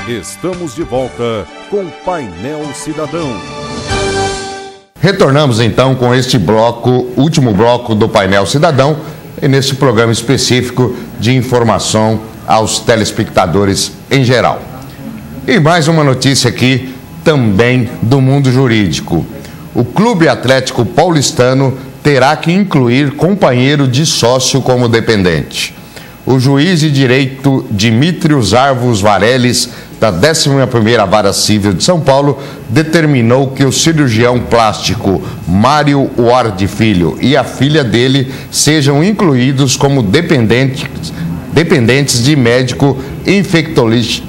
Estamos de volta com Painel Cidadão. Retornamos então com este bloco, último bloco do Painel Cidadão, e nesse programa específico de informação aos telespectadores em geral. E mais uma notícia aqui também do mundo jurídico. O Clube Atlético Paulistano terá que incluir companheiro de sócio como dependente. O juiz de direito Dimitrios Arvos Vareles, da 11ª Vara Civil de São Paulo, determinou que o cirurgião plástico Mário Ward Filho e a filha dele sejam incluídos como dependentes de médico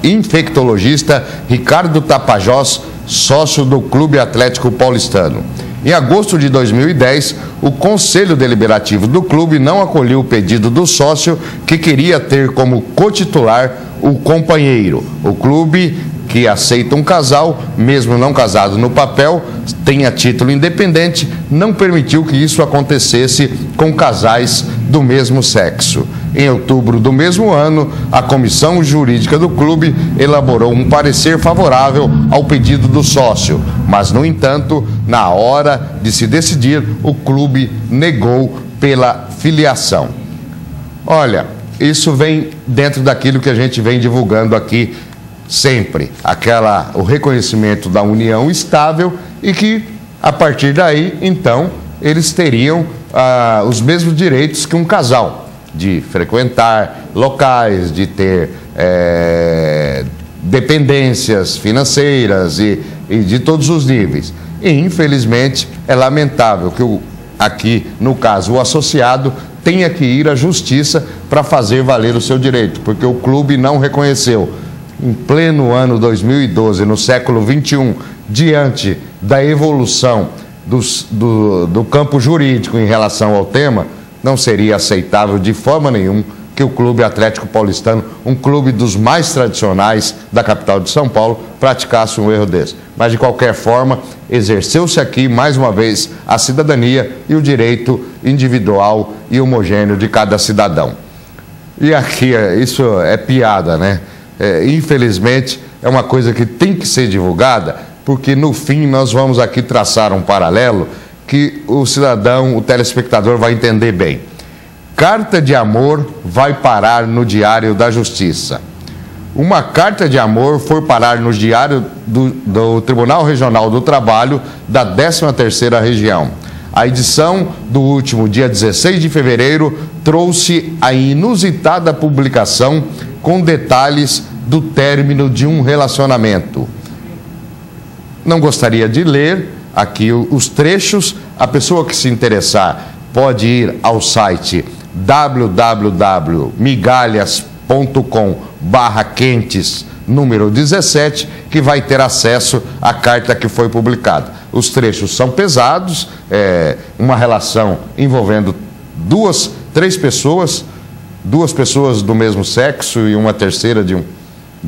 infectologista Ricardo Tapajós, sócio do Clube Atlético Paulistano. Em agosto de 2010, o Conselho Deliberativo do clube não acolheu o pedido do sócio que queria ter como cotitular o companheiro. O clube, que aceita um casal, mesmo não casado no papel, tenha título independente, não permitiu que isso acontecesse com casais do mesmo sexo. Em outubro do mesmo ano, a comissão jurídica do clube elaborou um parecer favorável ao pedido do sócio, mas, no entanto, na hora de se decidir, o clube negou pela filiação. Olha, isso vem dentro daquilo que a gente vem divulgando aqui sempre, o reconhecimento da união estável e que, a partir daí, então, eles teriam os mesmos direitos que um casal, de frequentar locais, de ter dependências financeiras e de todos os níveis. E, infelizmente, é lamentável que, aqui, no caso, o associado tenha que ir à justiça para fazer valer o seu direito, porque o clube não reconheceu. Em pleno ano 2012, no século XXI, diante da evolução do campo jurídico em relação ao tema, não seria aceitável de forma nenhuma que o Clube Atlético Paulistano, um clube dos mais tradicionais da capital de São Paulo, praticasse um erro desse. Mas, de qualquer forma, exerceu-se aqui, mais uma vez, a cidadania e o direito individual e homogêneo de cada cidadão. E aqui, isso é piada, né? Infelizmente, é uma coisa que tem que ser divulgada, porque, no fim, nós vamos aqui traçar um paralelo que o cidadão, o telespectador vai entender bem. Carta de amor vai parar no Diário da Justiça. Uma carta de amor foi parar no Diário do Tribunal Regional do Trabalho da 13ª Região. A edição do último dia 16 de fevereiro trouxe a inusitada publicação com detalhes do término de um relacionamento. Não gostaria de ler aqui os trechos. A pessoa que se interessar pode ir ao site www.migalhas.com/quentes número 17, que vai ter acesso à carta que foi publicada. Os trechos são pesados, uma relação envolvendo três pessoas, duas pessoas do mesmo sexo e uma terceira de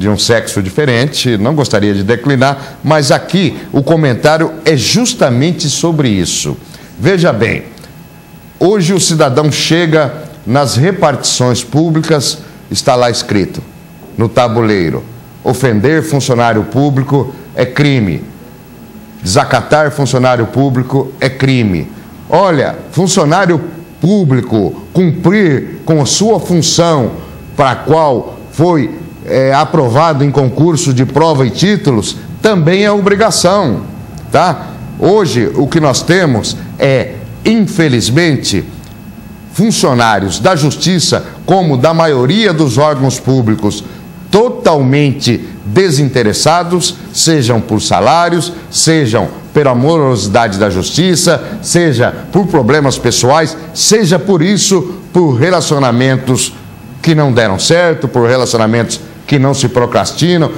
um sexo diferente. Não gostaria de declinar, mas aqui o comentário é justamente sobre isso. Veja bem, hoje o cidadão chega nas repartições públicas, está lá escrito no tabuleiro: ofender funcionário público é crime, desacatar funcionário público é crime. Olha, funcionário público cumprir com a sua função para a qual foi aprovado em concurso de prova e títulos também é obrigação, tá? Hoje o que nós temos é, infelizmente, funcionários da Justiça, como da maioria dos órgãos públicos, totalmente desinteressados, sejam por salários, sejam pela morosidade da Justiça, seja por problemas pessoais, seja por isso, por relacionamentos que não deram certo, por relacionamentos que não se procrastinam.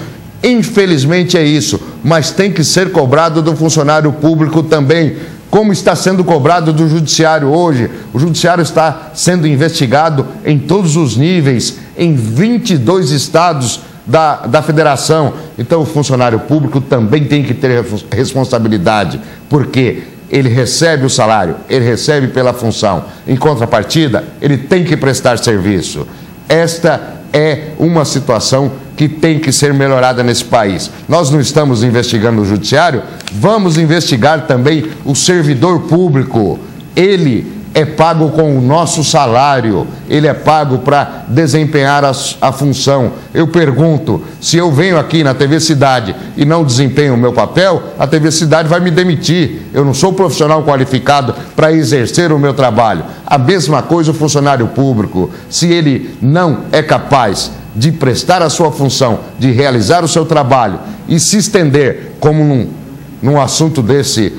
Infelizmente é isso, mas tem que ser cobrado do funcionário público também, como está sendo cobrado do judiciário hoje. O judiciário está sendo investigado em todos os níveis, em 22 estados da federação. Então o funcionário público também tem que ter responsabilidade, porque ele recebe o salário, ele recebe pela função. Em contrapartida, ele tem que prestar serviço. Esta é uma situação que tem que ser melhorada nesse país. Nós não estamos investigando o judiciário, vamos investigar também o servidor público. Ele é pago com o nosso salário, ele é pago para desempenhar a função. Eu pergunto, se eu venho aqui na TV Cidade e não desempenho o meu papel, a TV Cidade vai me demitir. Eu não sou profissional qualificado para exercer o meu trabalho. A mesma coisa o funcionário público. Se ele não é capaz de prestar a sua função, de realizar o seu trabalho e se estender como num assunto desse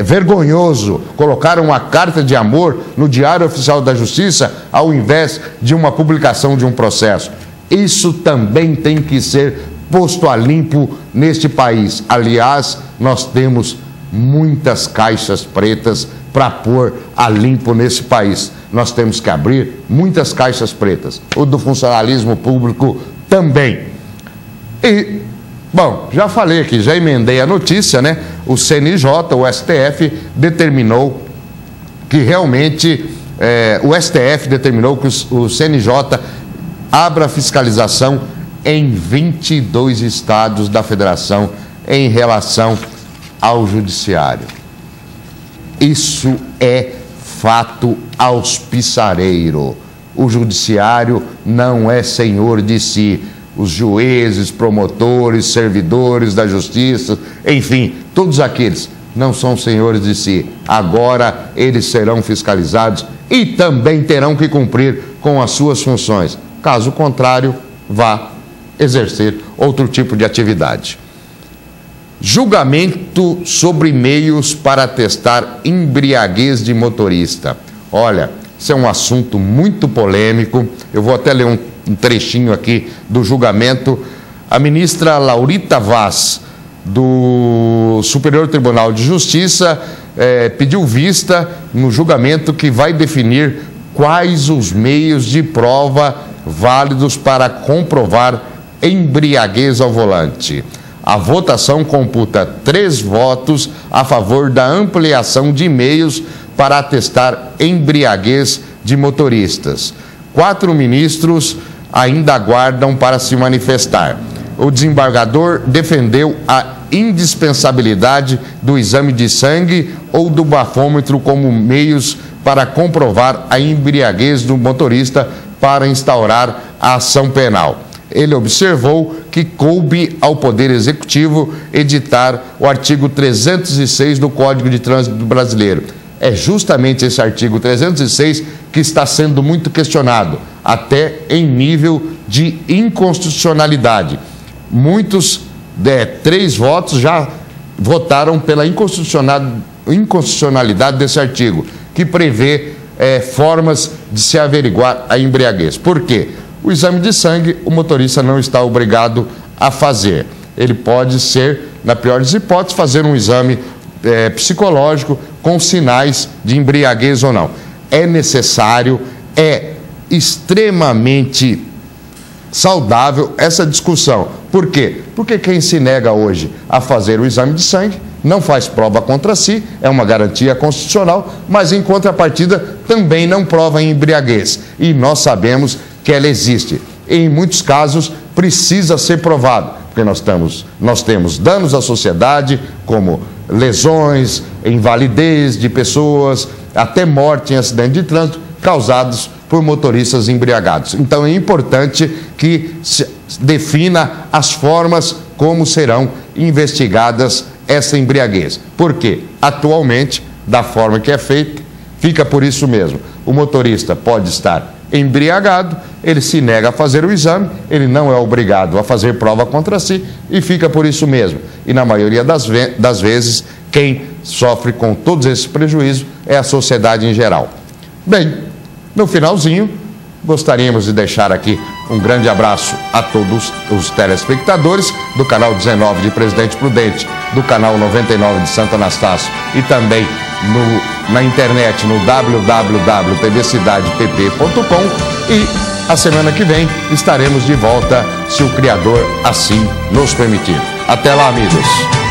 vergonhoso, colocar uma carta de amor no Diário Oficial da Justiça ao invés de uma publicação de um processo. Isso também tem que ser posto a limpo neste país. Aliás, nós temos muitas caixas pretas para pôr a limpo nesse país. Nós temos que abrir muitas caixas pretas. O do funcionalismo público também. E, bom, já falei aqui, já emendei a notícia, né? O CNJ, o STF, determinou que realmente, o STF determinou que o CNJ abra fiscalização em 22 estados da federação em relação ao judiciário. Isso é fato auspiciareiro. O judiciário não é senhor de si. Os juízes, promotores, servidores da justiça, enfim, todos aqueles não são senhores de si. Agora eles serão fiscalizados e também terão que cumprir com as suas funções. Caso contrário, vá exercer outro tipo de atividade. Julgamento sobre meios para testar embriaguez de motorista. Olha, isso é um assunto muito polêmico. Eu vou até ler um trechinho aqui do julgamento. A ministra Laurita Vaz, do Superior Tribunal de Justiça, pediu vista no julgamento que vai definir quais os meios de prova válidos para comprovar embriaguez ao volante. A votação computa 3 votos a favor da ampliação de meios para atestar embriaguez de motoristas. 4 ministros ainda aguardam para se manifestar. O desembargador defendeu a indispensabilidade do exame de sangue ou do bafômetro como meios para comprovar a embriaguez do motorista para instaurar a ação penal. Ele observou que coube ao Poder Executivo editar o artigo 306 do Código de Trânsito Brasileiro. É justamente esse artigo 306 que está sendo muito questionado, até em nível de inconstitucionalidade. Muitos, 3 votos, já votaram pela inconstitucionalidade desse artigo, que prevê formas de se averiguar a embriaguez. Por quê? O exame de sangue, o motorista não está obrigado a fazer. Ele pode ser, na pior das hipóteses, fazer um exame psicológico com sinais de embriaguez ou não. É necessário, é extremamente saudável essa discussão. Por quê? Porque quem se nega hoje a fazer o exame de sangue não faz prova contra si, é uma garantia constitucional, mas em contrapartida também não prova a embriaguez. E nós sabemos que ela existe. Em muitos casos precisa ser provado, porque nós temos danos à sociedade, como lesões, invalidez de pessoas, até morte em acidente de trânsito, causados por motoristas embriagados. Então é importante que se defina as formas como serão investigadas essa embriaguez. Por quê? Atualmente, da forma que é feita, fica por isso mesmo. O motorista pode estar embriagado, ele se nega a fazer o exame, ele não é obrigado a fazer prova contra si e fica por isso mesmo. E na maioria das vezes, quem sofre com todos esses prejuízos é a sociedade em geral. Bem, no finalzinho, gostaríamos de deixar aqui um grande abraço a todos os telespectadores do canal 19 de Presidente Prudente, do canal 99 de Santo Anastácio e também na internet no www.tvcidadepp.com, e a semana que vem estaremos de volta, se o Criador assim nos permitir. Até lá, amigos!